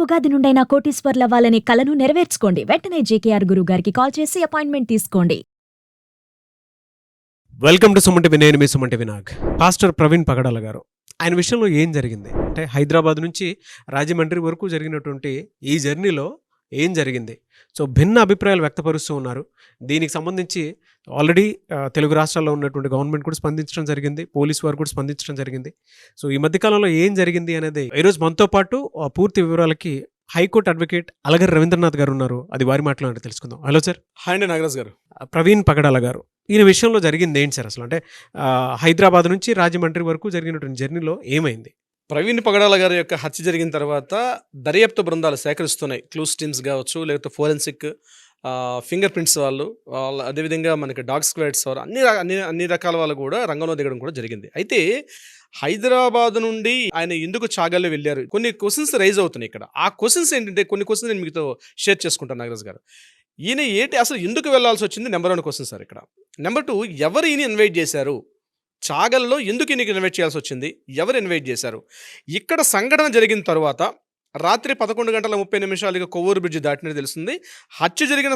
ఉగాది నుండైనా కోటీశ్వర్లవ్వాలనే కలను నెరవేర్చుకోండి. వెంటనే జేకేఆర్ గురువు గారికి కాల్ చేసి అపాయింట్మెంట్ తీసుకోండి. Welcome to Suman TV. నేను మీ సుమన్ టీవీ నాగ్. పాస్టర్ ప్రవీణ్ పగడాల గారు, ఆయన విషయంలో ఏం జరిగింది అంటే హైదరాబాద్ నుంచి రాజమండ్రి వరకు జరిగినటువంటి ఈ జర్నీలో ఏం జరిగింది? సో భిన్న అభిప్రాయాలు వ్యక్తపరుస్తూ ఉన్నారు. దీనికి సంబంధించి ఆల్రెడీ తెలుగు రాష్ట్రాల్లో ఉన్నటువంటి గవర్నమెంట్ కూడా స్పందించడం జరిగింది, పోలీసు వారు కూడా స్పందించడం జరిగింది. సో ఈ మధ్యకాలంలో ఏం జరిగింది అనేది ఈరోజు మనతో పాటు పూర్తి వివరాలకి హైకోర్టు అడ్వకేట్ అలగర్ రవీంద్రనాథ్ గారు ఉన్నారు. అది వారి మాటలో తెలుసుకుందాం. Hello sir. హాయ్ అండి నాగరాజ్ గారు. ప్రవీణ్ పగడాల గారు, ఈయన విషయంలో జరిగింది ఏంటి సార్ అసలు? అంటే హైదరాబాద్ నుంచి రాజమండ్రి వరకు జరిగినటువంటి జర్నీలో ఏమైంది? ప్రవీణ్ పగడాల గారి యొక్క హత్య జరిగిన తర్వాత దర్యాప్తు బృందాలు సేకరిస్తున్నాయి. క్లూస్ టీమ్స్ కావచ్చు, లేకపోతే ఫోరెన్సిక్ ఫింగర్ ప్రింట్స్ వాళ్ళు, అదేవిధంగా మనకి డాగ్ స్క్వాడ్స్ వారు, అన్ని రకాల వాళ్ళు కూడా రంగంలో దిగడం కూడా జరిగింది. అయితే హైదరాబాద్ నుండి ఆయన ఎందుకు చాగల్లో వెళ్ళారు, కొన్ని క్వశ్చన్స్ రైజ్ అవుతున్నాయి ఇక్కడ. ఆ క్వశ్చన్స్ ఏంటంటే, కొన్ని క్వశ్చన్స్ నేను మీతో షేర్ చేసుకుంటాను నాగరాజ్ గారు. ఈయన ఏంటి అసలు ఎందుకు వెళ్లాల్సి వచ్చింది? నెంబర్ 1 క్వశ్చన్ సార్ ఇక్కడ. నెంబర్ 2, ఎవరు ఈయన ఇన్వైట్ చేశారు? చాగల్లో ఎందుకు ఈయనకి ఇన్వైట్ చేయాల్సి వచ్చింది? ఎవరు ఇన్వైట్ చేశారు? ఇక్కడ సంఘటన జరిగిన తర్వాత రాత్రి 11:30 కొవ్వూరు బ్రిడ్జ్ దాటినట్టు తెలుస్తుంది. హత్య జరిగిన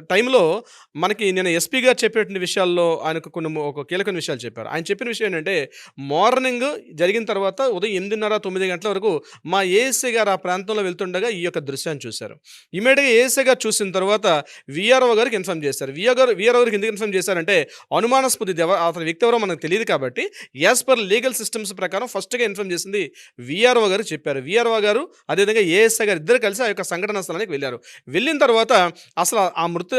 టైంలో మనకి నేను ఎస్పీ గారు చెప్పేటువంటి విషయాల్లో ఆయనకు ఒక కీలకమైన విషయాలు చెప్పారు. ఆయన చెప్పిన విషయం ఏంటంటే, మార్నింగ్ జరిగిన తర్వాత ఉదయం 8:30-9 గంటల వరకు మా ఏఎస్ఐ గారు ఆ ప్రాంతంలో వెళ్తుండగా ఈ యొక్క దృశ్యాన్ని చూశారు. ఇమీడియట్గా ఏఎస్ఐ గారు చూసిన తర్వాత విఆర్ఓ గారికి ఇన్ఫార్మ్ చేశారు. విఆర్ఓ గారికి ఎందుకు ఇన్ఫార్మ్ చేశారంటే, అనుమానాస్పద అతని వ్యక్తి ఎవరో మనకు తెలియదు కాబట్టి యాజ్ పర్ లీగల్ సిస్టమ్స్ ప్రకారం ఫస్ట్గా ఇన్ఫార్మ్ చేసింది విఆర్ఓ గారు చెప్పారు. విఆర్ఓ గారు అదేవిధంగా ఏఎస్ఐ గారు ఇద్దరు కలిసి ఆ యొక్క సంఘటన స్థలానికి వెళ్ళారు. వెళ్ళిన తర్వాత అసలు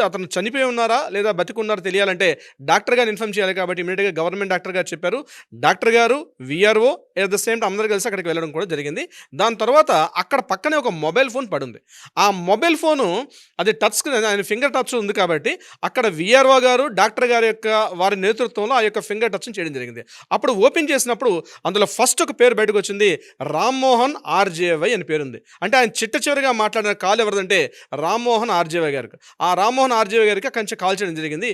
అతను చనిపోయి ఉన్నారా లేదా బతికున్నారా తెలియాలంటే డాక్టర్ గారు ఇన్ఫార్మ్ చేయాలి కాబట్టి ఇమీడియట్గా గవర్నమెంట్ డాక్టర్ గారు చెప్పారు. డాక్టర్ గారు, VRO at the same time అందరూ కలిసి అక్కడికి వెళ్ళడం కూడా జరిగింది. దాని తర్వాత అక్కడ పక్కనే ఒక మొబైల్ ఫోన్ పడుంది. ఆ మొబైల్ ఫోను అది టచ్ స్క్రీన్, ఆయన ఫింగర్ టచ్ ఉంది కాబట్టి అక్కడ విఆర్ఓ గారు, డాక్టర్ గారి యొక్క వారి నేతృత్వంలో ఆ యొక్క ఫింగర్ టచ్ని చేయడం జరిగింది. అప్పుడు ఓపెన్ చేసినప్పుడు అందులో ఫస్ట్ ఒక పేరు బయటకు వచ్చింది, రామ్మోహన్ ఆర్జేవై అని పేరుంది. అంటే ఆయన చివరిగా మాట్లాడిన కాల్ ఎవరిదంటే రామ్మోహన్ ఆర్జేవై గారికి. ఆ రామ్మోహన్ ఆర్జేవై గారికి కొంచెం కాల్ చేయడం జరిగింది.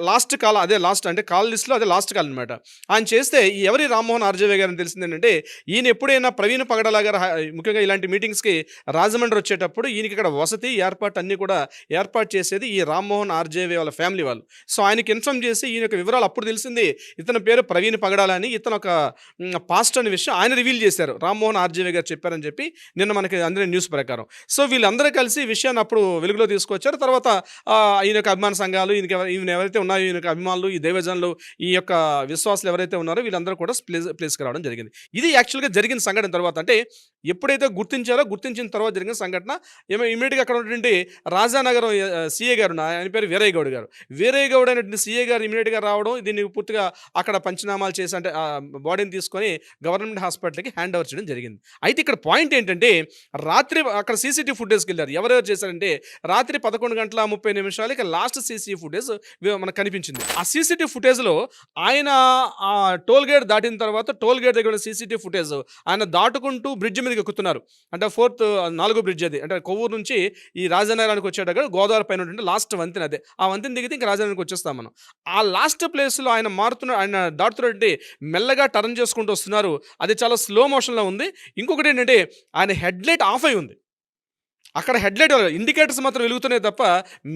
లాస్ట్ కాల్, అదే లాస్ట్ అంటే కాల్ లిస్ట్లో అదే లాస్ట్ కాల్ అనమాట. ఆయన చేస్తే ఎవరి రామ్మోహన్ ఆర్జేవై గారిని తెలిసింది ఏంటంటే, ఈయన ఎప్పుడైనా ప్రవీణ్ పగడాల గారు ముఖ్యంగా ఇలాంటి మీటింగ్స్కి రాజమండ్రి వచ్చేటప్పుడు ఈయనకి ఇక్కడ వసతి ఏర్పాటు అన్నీ కూడా ఏర్పాటు చేసేది ఈ రామ్మోహన్ ఆర్జేవై వాళ్ళ ఫ్యామిలీ వాళ్ళు. సో ఆయనకి ఇన్ఫార్మ్ చేసి ఈయన యొక్క వివరాలు అప్పుడు తెలిసింది, ఇతని పేరు ప్రవీణ్ పగడాల అని, ఇతను ఒక పాస్ట్ అనే విషయం ఆయన రివీల్ చేశారు. రామ్మోహన్ ఆర్జేవై గారు చెప్పారని చెప్పి నిన్న మనకి అందరి న్యూస్ ప్రకారం. సో వీళ్ళందరూ కలిసి విషయాన్ని అప్పుడు వెలుగులో తీసుకొచ్చారు. తర్వాత ఈయన యొక్క అభిమాన సంఘాలు, ఈయన ఎవరైతే ఉన్నాయో, ఈయన యొక్క అభిమానులు, ఈ దైవజనులు, ఈ యొక్క విశ్వాసులు ఎవరైతే ఉన్నారో వీళ్ళందరూ కూడా ప్లేస్కి రావడం జరిగింది. ఇది యాక్చువల్గా జరిగిన సంఘటన తర్వాత, అంటే ఎప్పుడైతే గుర్తించిన తర్వాత జరిగిన సంఘటన. ఇమీడియట్గా అక్కడ ఉన్నటువంటి రాజానగరం సిఏ గారు, ఆయన పేరు వీరయ్య గౌడ్ గారు. వీరయ్య గౌడ్ అనేటువంటి సిఏ గారు ఇమీడియట్గా రావడం, దీన్ని పూర్తిగా అక్కడ పంచనామాలు చేసి అంటే బాడీని తీసుకొని గవర్నమెంట్ హాస్పిటల్కి హ్యాండ్ ఓవర్ చేయడం జరిగింది. అయితే ఇక్కడ పాయింట్ ఏంటంటే, రాత్రి అక్కడ సీసీటీవీ ఫుటేజ్కి వెళ్ళారు. ఎవరెవరు చేశారంటే, రాత్రి 11:30 లాస్ట్ సీసీటీవీ ఫుటేజ్ మనకు కనిపించింది. ఆ సీసీటీవీ ఫుటేజ్లో ఆయన ఆ టోల్ గేట్ దాటిన తర్వాత టోల్ గేట్ దగ్గర సీసీటీవీ ఫుటేజ్ ఆయన దాటుకుంటూ బ్రిడ్జ్ మీదకి ఎక్కుతున్నారు. అంటే 4వ బ్రిడ్జ్ అది. అంటే కొవ్వూరు నుంచి ఈ రాజనగరానికి వచ్చేటప్పుడు గోదావరి పైన ఉంటుంది లాస్ట్ వంతెన అదే. ఆ వంతెన దిగితే ఇంకా రాజనగరానికి వచ్చేస్తాం మనం. ఆ లాస్ట్ ప్లేస్లో ఆయన దాటుతున్నట్టు మెల్లగా టర్న్ చేసుకుంటూ వస్తున్నారు. అది చాలా స్లో మోషన్లో ఉంది. ఇంకొకటి ఏంటంటే, ఆయన హెడ్లైట్ ఆఫ్ అయి ఉంది. అక్కడ హెడ్లైట్ ఇండికేటర్స్ మాత్రం వెలుగుతున్నాయి తప్ప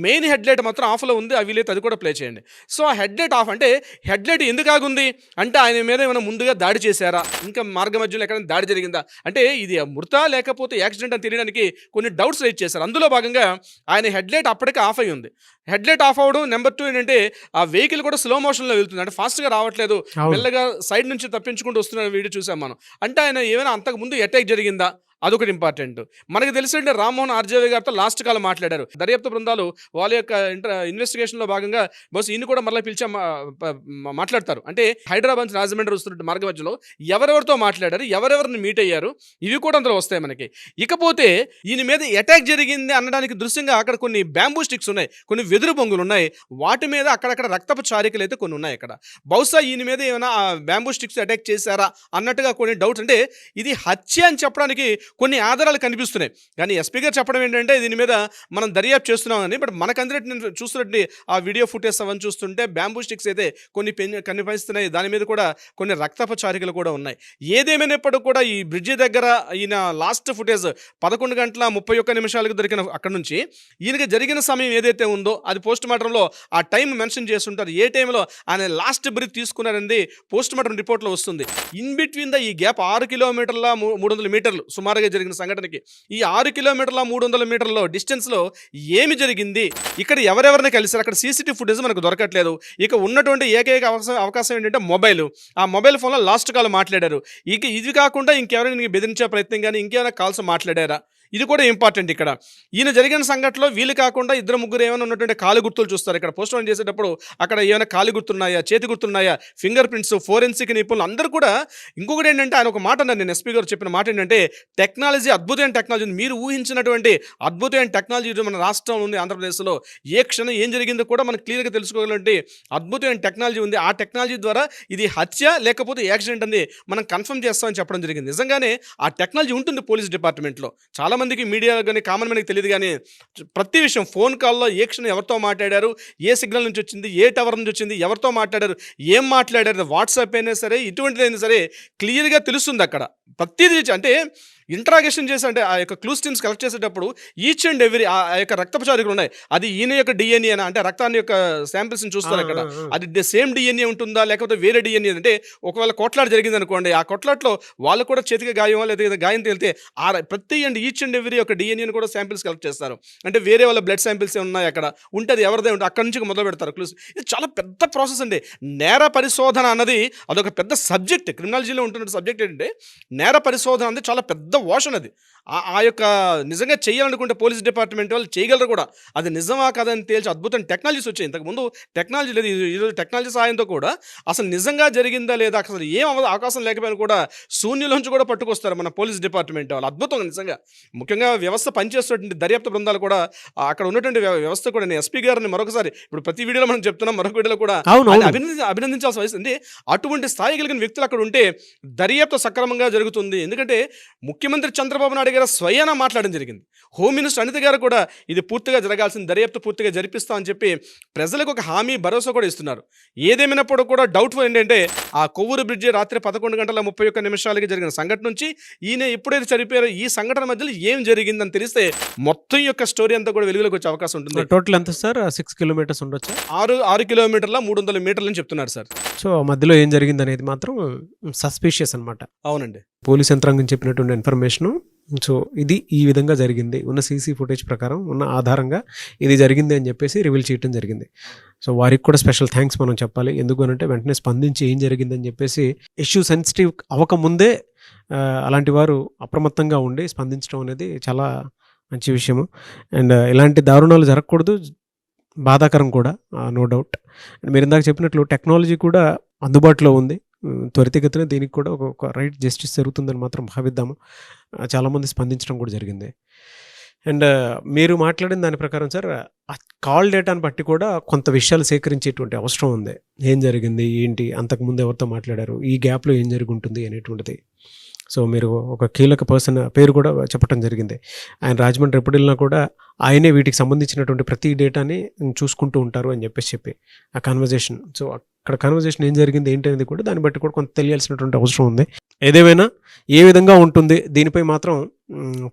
మెయిన్ హెడ్లైట్ మాత్రం ఆఫ్లో ఉంది. అవి లేదు, అది కూడా ప్లే చేయండి. సో ఆ హెడ్లైట్ ఆఫ్ అంటే, హెడ్లైట్ ఎందుకు ఆగుంది అంటే, ఆయన మీద ఏమైనా ముందుగా దాడి చేశారా, ఇంకా మార్గ మధ్యలో ఎక్కడైనా దాడి జరిగిందా, అంటే ఇది మృత లేకపోతే యాక్సిడెంట్ అని తెలియడానికి కొన్ని డౌట్స్ రైజ్ చేశారు. అందులో భాగంగా ఆయన హెడ్లైట్ అప్పటికే ఆఫ్ అయి ఉంది. హెడ్లైట్ ఆఫ్ అవ్వడం. నెంబర్ 2 ఏంటంటే, ఆ వెహికల్ కూడా స్లో మోషన్లో వెళ్తుంది. అంటే ఫాస్ట్గా రావట్లేదు, మెల్లగా సైడ్ నుంచి తప్పించుకుంటూ వస్తున్న వీడియో చూసాం మనం. అంటే ఆయన ఏమైనా అంతకుముందు అటాక్ జరిగిందా, అదొకటి ఇంపార్టెంట్. మనకు తెలిసింటే రామ్మోహన్ ఆర్జేవై గారితో లాస్ట్ కాల్ మాట్లాడారు. దర్యాప్తు బృందాలు వాళ్ళ యొక్క ఇన్వెస్టిగేషన్లో భాగంగా బస్ ఈయన కూడా మళ్ళీ పిలిచి మాట్లాడతారు. అంటే హైదరాబాద్ నుంచి రాజమండ్రి వస్తున్న మార్గ మధ్యలో ఎవరెవరితో మాట్లాడారు, ఎవరెవరిని మీట్ అయ్యారు, ఇవి కూడా అందులో వస్తాయి మనకి. ఇకపోతే ఈయన మీద అటాక్ జరిగింది అనడానికి దృశ్యంగా అక్కడ కొన్ని బ్యాంబూ స్టిక్స్ ఉన్నాయి, కొన్ని వెదురు బొంగులు ఉన్నాయి. వాటి మీద అక్కడక్కడ రక్తపు చారికలు అయితే కొన్ని ఉన్నాయి. అక్కడ బహుశా ఈయన మీద ఏమైనా బ్యాంబూ స్టిక్స్ అటాక్ చేశారా అన్నట్టుగా కొన్ని డౌట్స్. అంటే ఇది హత్య అని చెప్పడానికి కొన్ని ఆధారాలు కనిపిస్తున్నాయి. కానీ ఎస్పీ గారు చెప్పడం ఏంటంటే దీని మీద మనం దర్యాప్తు చేస్తున్నామని. బట్ మనకందరికీ నేను చూస్తున్నట్టు ఆ వీడియో ఫుటేజ్ అవన్నీ చూస్తుంటే బ్యాంబూ స్టిక్స్ అయితే కొన్ని కనిపిస్తున్నాయి. దాని మీద కూడా కొన్ని రక్తపు చారికలు కూడా ఉన్నాయి. ఏదేమైనప్పుడు కూడా ఈ బ్రిడ్జి దగ్గర ఈయన లాస్ట్ ఫుటేజ్ 11:31 దొరికిన అక్కడ నుంచి ఈయనకి జరిగిన సమయం ఏదైతే ఉందో అది పోస్ట్ మార్టంలో ఆ టైం మెన్షన్ చేస్తుంటారు. ఏ టైంలో ఆయన లాస్ట్ బ్రీత్ తీసుకున్నారనేది పోస్ట్ మార్టం రిపోర్ట్లో వస్తుంది. ఇన్ బిట్వీన్ ఈ గ్యాప్ 6 కిలోమీటర్ల 300 మీటర్లు సుమారుగా జరిగిన సంఘటనకి ఈ 6 కిలోమీటర్ల 300 మీటర్ల డిస్టెన్స్లో ఏమి జరిగింది, ఇక్కడ ఎవరెవరిని కలిసారు, అక్కడ సీసీటీవీ ఫుటేజ్ మనకు దొరకట్లేదు. ఇక ఉన్నటువంటి ఏకైక అవకాశం ఏంటంటే మొబైల్. ఆ మొబైల్ ఫోన్లో లాస్ట్ కాల్ మాట్లాడారు. ఇక ఇది కాకుండా ఇంకెవరైనా బెదిరించే ప్రయత్నం కానీ ఇంకేమైనా కాల్స్ మాట్లాడారా, ఇది కూడా ఇంపార్టెంట్. ఇక్కడ ఈయన జరిగిన సంఘటనలో వీళ్ళు కాకుండా 2-3 ఏమైనా ఉన్నటువంటి కాలు గుర్తులు చూస్తారు. ఇక్కడ పోస్ట్ మార్టం చేసేటప్పుడు అక్కడ ఏమైనా కాలు గుర్తున్నాయా, చేతి గుర్తున్నాయా, ఫింగర్ ప్రింట్స్, ఫోరెన్సిక్ నిపుణులు అందరూ కూడా. ఇంకొకటి ఏంటంటే ఆయన ఒక మాట అన్నారు, నేను ఎస్పీ గారు చెప్పిన మాట ఏంటంటే టెక్నాలజీ అద్భుతమైన టెక్నాలజీ ఉంది. మీరు ఊహించినటువంటి అద్భుతమైన టెక్నాలజీ మన రాష్ట్రంలో ఉంది. ఆంధ్రప్రదేశ్లో ఏ క్షణం ఏం జరిగిందో కూడా మనకు క్లియర్గా తెలుసుకోగలంటే అద్భుతమైన టెక్నాలజీ ఉంది. ఆ టెక్నాలజీ ద్వారా ఇది హత్య లేకపోతే యాక్సిడెంట్ అని మనం కన్ఫర్మ్ చేస్తామని చెప్పడం జరిగింది. నిజంగానే ఆ టెక్నాలజీ ఉంటుంది పోలీస్ డిపార్ట్మెంట్లో. చాలా మందికి మీడియా కానీ కామన్ మ్యాన్కి తెలియదు. కానీ ప్రతి విషయం ఫోన్ కాల్లో ఏ క్షణం ఎవరితో మాట్లాడారు, ఏ సిగ్నల్ నుంచి వచ్చింది, ఏ టవర్ నుంచి వచ్చింది, ఎవరితో మాట్లాడారు, ఏం మాట్లాడారు, వాట్సాప్ అయినా సరే ఇటువంటిదైనా సరే క్లియర్గా తెలుస్తుంది అక్కడ ప్రతిదీ. అంటే ఇంట్రాగేషన్ చేసి అంటే ఆ యొక్క క్లూస్ టీమ్స్ కలెక్ట్ చేసేటప్పుడు ఈచ్ అండ్ ఎవ్రీ ఆ యొక్క రక్తపచారికలు ఉన్నాయి. అది ఈయన యొక్క డిఎన్ఏ అంటే రక్తాన్ని యొక్క శాంపిల్స్ని చూస్తారు అక్కడ. అది సేమ్ డిఎన్ఏ ఉంటుందా లేకపోతే వేరే డిఎన్ఏ అంటే ఒకవేళ కొట్లాట జరిగింది అనుకోండి, ఆ కొట్లాట్లో వాళ్ళు కూడా చేతికి గాయం లేదా గాయం తేలితే ఆ ప్రతి అండ్ ఈచ్ అండ్ ఎవ్రీ యొక్క డిఎన్ఏని కూడా శాంపిల్స్ కలెక్ట్ చేస్తారు. అంటే వేరే వాళ్ళ బ్లడ్ శాంపిల్స్ ఉన్నాయి అక్కడ ఉంటుంది, ఎవరిదే ఉంటుంది అక్కడి నుంచి మొదలు పెడతారు క్లూస్. ఇది చాలా పెద్ద ప్రాసెస్ అండి. నేర పరిశోధన అన్నది అదొక పెద్ద సబ్జెక్ట్. క్రిమినాలజీలో ఉంటున్న సబ్జెక్ట్ ఏంటంటే నేర పరిశోధన అనేది చాలా పెద్ద వాషన్. అది ఆ యొక్క నిజంగా చేయాలనుకుంటే పోలీస్ డిపార్ట్మెంట్ వాళ్ళు చేయగలరు కూడా. అది నిజమా కాదని తేల్చి అద్భుతం టెక్నాలజీస్ వచ్చాయి. ఇంతకుముందు టెక్నాలజీ లేదు. ఈరోజు టెక్నాలజీ సహాయంతో కూడా అసలు నిజంగా జరిగిందా లేదా, అసలు ఏం అవకాశం లేకపోయినా కూడా శూన్యులోంచి కూడా పట్టుకొస్తారు మన పోలీస్ డిపార్ట్మెంట్ వాళ్ళు. అద్భుతం నిజంగా. ముఖ్యంగా వ్యవస్థ పనిచేస్తున్నటువంటి దర్యాప్తు బృందాలు కూడా అక్కడ ఉన్నటువంటి వ్యవస్థ కూడా. నేను ఎస్పీ గారిని మరొకసారి ఇప్పుడు ప్రతి వీడియోలో మనం చెప్తున్నాం, మరొక వీడియోలో కూడా అభినందించాల్సిన వయసు అండి. అటువంటి స్థాయి కలిగిన వ్యక్తులు అక్కడ ఉంటే దర్యాప్తు సక్రమంగా జరుగుతుంది. ఎందుకంటే ముఖ్యమంత్రి చంద్రబాబు నాయుడు గారు స్వయానా మాట్లాడడం జరిగింది. హోమ్ మినిస్టర్ అనిత గారు కూడా ఇది పూర్తిగా జరగాల్సిన దర్యాప్తు పూర్తిగా జరిపిస్తామని చెప్పి ప్రజలకు ఒక హామీ భరోసా కూడా ఇస్తున్నారు. ఏదేమైనప్పుడు కూడా డౌట్ఫుల్ ఏంటంటే ఆ కొవ్వూరు బ్రిడ్జి రాత్రి 11:31 జరిగిన సంఘటన నుంచి ఈయన ఎప్పుడైతే చనిపోయారో ఈ సంఘటన మధ్యలో ఏం జరిగిందని తెలిస్తే మొత్తం యొక్క స్టోరీ అంతా కూడా వెలుగులోకి వచ్చే అవకాశం ఉంటుంది. టోటల్ ఎంత సార్? 6 కిలోమీటర్స్ ఉండొచ్చు. 6 కిలోమీటర్ల 300 మీటర్లు అని చెప్తున్నారు సార్. సో మధ్యలో ఏం జరిగింది అనేది మాత్రం సస్పీషియస్ అనమాట. అవునండి. పోలీస్ యంత్రాంగం చెప్పినటువంటి ఇన్ఫర్మేషను. సో ఇది ఈ విధంగా జరిగింది, ఉన్న సీసీ ఫుటేజ్ ప్రకారం ఉన్న ఆధారంగా ఇది జరిగింది అని చెప్పేసి రివీల్ చేయడం జరిగింది. సో వారికి కూడా స్పెషల్ థ్యాంక్స్ మనం చెప్పాలి. ఎందుకు అంటే వెంటనే స్పందించి ఏం జరిగిందని చెప్పేసి ఇష్యూ సెన్సిటివ్ అవ్వకముందే అలాంటి వారు అప్రమత్తంగా ఉండి స్పందించడం అనేది చాలా మంచి విషయము. అండ్ ఇలాంటి దారుణాలు జరగకూడదు, బాధాకరం కూడా, నో డౌట్. అండ్ మీరు ఇందాక చెప్పినట్లు టెక్నాలజీ కూడా అందుబాటులో ఉంది. త్వరితగతిన దీనికి కూడా ఒక రైట్ జస్టిస్ జరుగుతుందని మాత్రం భావిద్దాము. చాలామంది స్పందించడం కూడా జరిగింది. అండ్ మీరు మాట్లాడిన దాని ప్రకారం సార్ కాల్ డేటాను బట్టి కూడా కొంత విషయాలు సేకరించేటువంటి అవసరం ఉంది. ఏం జరిగింది, ఏంటి, అంతకుముందు ఎవరితో మాట్లాడారు, ఈ గ్యాప్లో ఏం జరిగి ఉంటుంది అనేటువంటిది. సో మీరు ఒక కీలక పర్సన్ పేరు కూడా చెప్పడం జరిగింది. ఆయన రాజమండ్రి ఎప్పుడు వెళ్ళినా కూడా ఆయనే వీటికి సంబంధించినటువంటి ప్రతి డేటాని చూసుకుంటూ ఉంటారు అని చెప్పి ఆ కన్వర్జేషన్. సో అక్కడ కన్వర్జేషన్ ఏం జరిగింది ఏంటి అనేది కూడా దాన్ని బట్టి కూడా కొంత తెలియాల్సినటువంటి అవసరం ఉంది. ఏదేమైనా ఏ విధంగా ఉంటుంది దీనిపై మాత్రం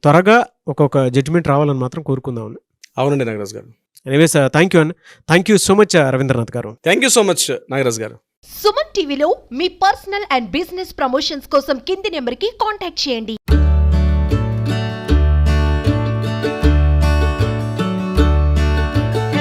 త్వరగా ఒక్కొక్క జడ్జిమెంట్ రావాలని మాత్రం కోరుకుందాం. అవునండి నాగరాజ్ గారు. ఎనీవేస్ థ్యాంక్ యూ అండి. Thank you so much Ravindranath గారు. Thank you so much Nagaraj గారు. సుమన్ టీవీలో మీ పర్సనల్ అండ్ బిజినెస్ ప్రమోషన్స్ కోసం కింది నెంబర్కి కాంటాక్ట్ చేయండి.